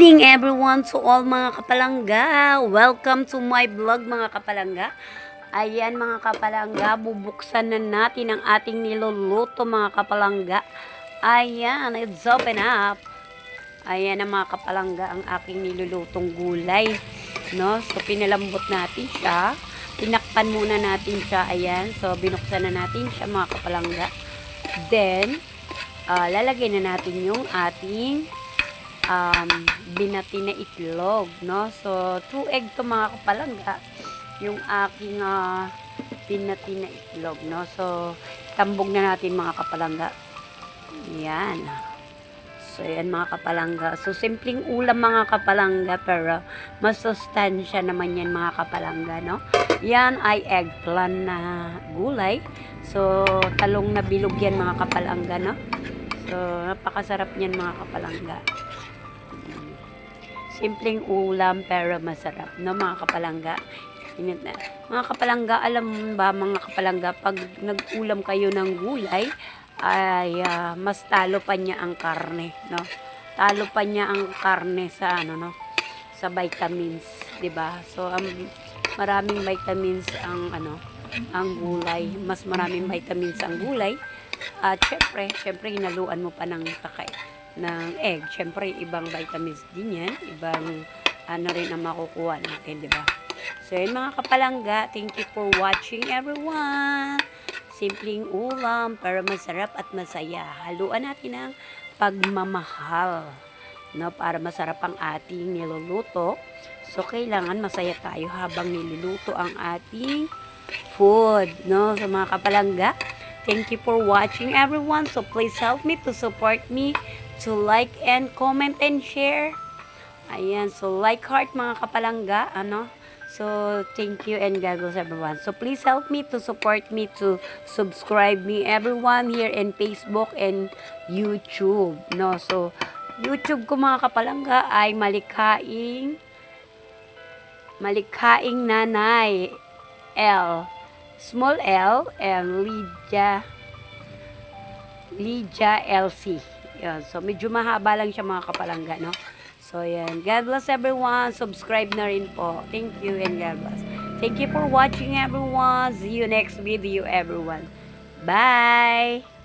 morning everyone, to all mga kapalangga. Welcome to my vlog mga kapalangga. Ayan mga kapalangga, bubuksan na natin ang ating niluluto mga kapalangga. Ayan, it's open up. Ayan na mga kapalangga ang aking nilulutong gulay. No? So pinalambot natin siya. Tinakpan muna natin siya. Ayan, so binuksan na natin siya mga kapalangga. Then, lalagay na natin yung ating binati na itlog, no? So, 2 egg to mga kapalangga, yung aking binati na itlog, no? So, tambog na natin mga kapalangga. Yan. So, yan mga kapalangga. So, simpleng ulam mga kapalangga, pero masustansya naman yan mga kapalangga, no? Yan ay eggplant na gulay. So, talong na bilog yan mga kapalangga, no? So, napakasarap niyan mga kapalangga. Simpleng ulam pero masarap, no mga kapalangga. Mga kapalangga, alam ba mga kapalangga, pag nag-ulam kayo ng gulay, ay mas talo pa niya ang karne, no? Talo pa niya ang karne sa no, sa vitamins, 'di ba? So maraming vitamins ang ang gulay, mas maraming vitamins ang gulay. At syempre hinaluan mo pa ng egg. Syempre ibang vitamins din yan, ibang rin ang makukuha natin, 'di ba? So yun mga kapalangga, thank you for watching everyone. Simpleng ulam pero masarap at masaya. Haluan natin ang pagmamahal, no, para masarap ang ating niluluto. So kailangan masaya tayo habang niluluto ang ating food, no? So mga kapalangga, thank you for watching everyone. So please help me to support me, to like and comment and share. Ayan, so like heart mga kapalangga, So thank you and God bless everyone. So please help me to support me, to subscribe me everyone here in Facebook and YouTube, no? So YouTube ko mga kapalangga ay Malikhaing Nanay L, small L, and Lydia LC. Yan. So, medyo mahaba lang siya mga kapalangga, no? So, yan. God bless everyone. Subscribe na rin po. Thank you and God bless. Thank you for watching everyone. See you next video everyone. Bye!